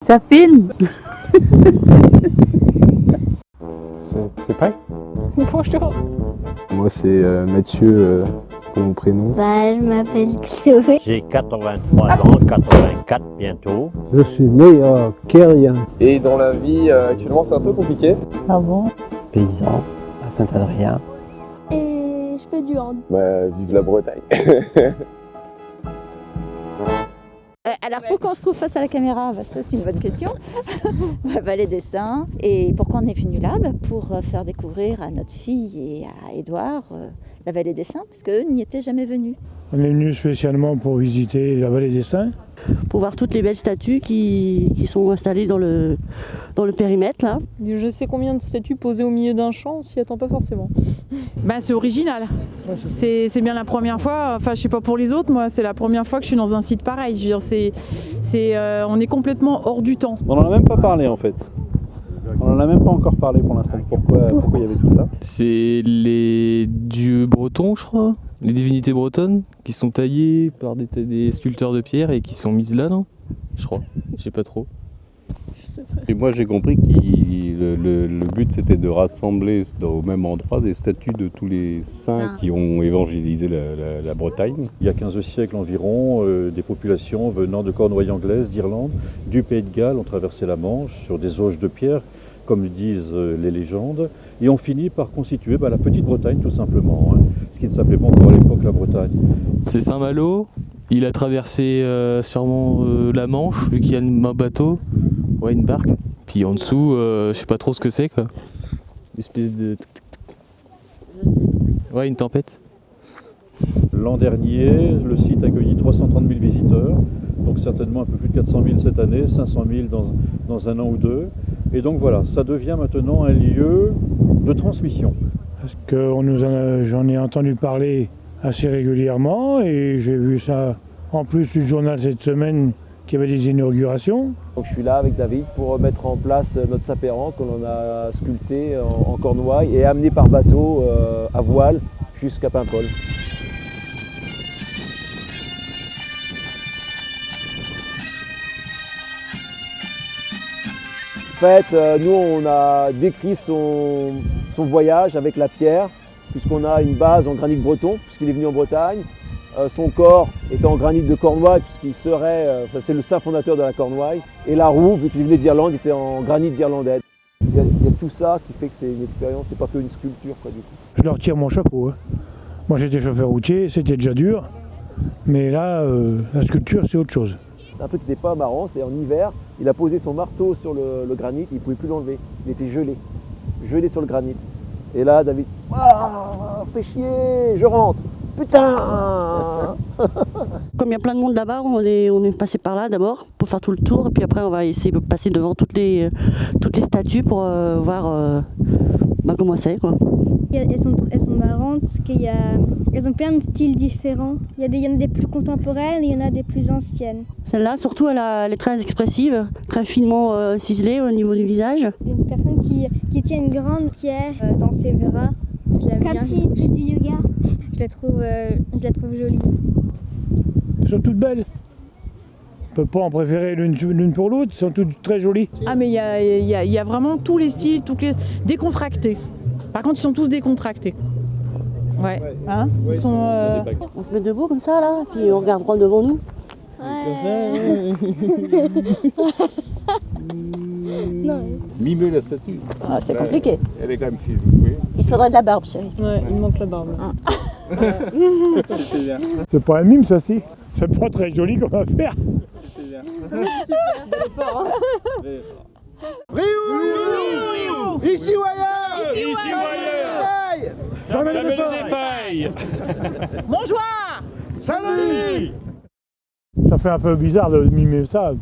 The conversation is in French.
Ça filme. C'est prêt? Bonjour. Moi c'est Mathieu pour mon prénom. Je m'appelle Chloé. J'ai 83 ans, 84 bientôt. Je suis né à Quérien. Et dans la vie actuellement c'est un peu compliqué. Ah bon? Paysan à Saint-Adrien. Et je fais du hand. Vive la Bretagne. Alors pourquoi on se trouve face à la caméra? Ça c'est une bonne question. Les dessins. Et pourquoi on est venu là? Pour faire découvrir à notre fille et à Édouard la vallée des Saints, parce qu'eux n'y étaient jamais venus. On est venu spécialement pour visiter la vallée des Saints. Pour voir toutes les belles statues qui sont installées dans le périmètre là. Je sais combien de statues posées au milieu d'un champ, on s'y attend pas forcément. C'est original. C'est bien la première fois, enfin je sais pas pour les autres, moi c'est la première fois que je suis dans un site pareil. Je veux dire, on est complètement hors du temps. On n'en a même pas parlé en fait. On n'en a même pas encore parlé pour l'instant. Pourquoi il y avait tout ça? C'est les dieux bretons, je crois. Les divinités bretonnes qui sont taillées par des sculpteurs de pierre et qui sont mises là, non? Je crois. Je sais pas trop. Et moi j'ai compris que le but c'était de rassembler au même endroit des statues de tous les saints qui ont évangélisé la Bretagne. Il y a 15 siècles environ, des populations venant de Cornouailles anglaise, d'Irlande, du Pays de Galles ont traversé la Manche sur des auges de pierre, comme le disent les légendes, et ont fini par constituer la petite Bretagne tout simplement, ce qui ne s'appelait pas encore à l'époque la Bretagne. C'est Saint-Malo, il a traversé sûrement la Manche, vu qu'il y a un bateau, une barque, puis en dessous, je sais pas trop ce que c'est quoi. Une espèce de... une tempête. L'an dernier, le site a accueilli 330 000 visiteurs, donc certainement un peu plus de 400 000 cette année, 500 000 dans un an ou deux. Et donc voilà, ça devient maintenant un lieu de transmission. Parce que j'en ai entendu parler assez régulièrement et j'ai vu ça en plus du journal cette semaine qu'il y avait des inaugurations. Donc je suis là avec David pour mettre en place notre sapéran que l'on a sculpté en Cornouailles et amené par bateau à voile jusqu'à Paimpol. En fait, nous on a décrit son voyage avec la pierre, puisqu'on a une base en granit breton, puisqu'il est venu en Bretagne. Son corps est en granit de Cornouailles, puisqu'il serait, c'est le saint fondateur de la Cornouaille. Et la roue, vu qu'il venait d'Irlande, était en granit d'Irlandais. Il y a tout ça qui fait que c'est une expérience, c'est pas qu'une sculpture quoi, du coup. Je leur tire mon chapeau. Moi j'étais chauffeur routier, c'était déjà dur, mais là, la sculpture c'est autre chose. Un truc qui n'était pas marrant, c'est en hiver, il a posé son marteau sur le granit, il ne pouvait plus l'enlever, il était gelé sur le granit. Et là, David, fais chier, je rentre, putain. Comme il y a plein de monde là-bas, on est passé par là d'abord pour faire tout le tour, et puis après on va essayer de passer devant toutes les statues pour voir comment c'est quoi. Elles sont marrantes, elles ont plein de styles différents. Il y en a des plus contemporaines et il y en a des plus anciennes. Celle-là, surtout, elle est très expressive, très finement ciselée au niveau du visage. Il y a une personne qui tient une grande pierre dans ses bras. Comme si c'est du yoga. Je la trouve jolie. Elles sont toutes belles. On peut pas en préférer l'une pour l'autre, elles sont toutes très jolies. Ah mais il y a vraiment tous les styles, décontractés. Par contre, ils sont tous décontractés. Ouais. Hein, ils sont, On se met debout comme ça là, puis on regarde droit devant nous. Mimer la statue. Ah, c'est compliqué. Elle est quand même filmée. Il faudrait de la barbe, chérie. Ouais, il manque la barbe. C'est bien. C'est pas un mime ça si. C'est pas très joli comme affaire. C'est bien. Super, fort, Ici ou ailleurs. Ici ou ailleurs. Jamais le défaille. Bonjour. Salut. Ça fait un peu bizarre de mimer ça.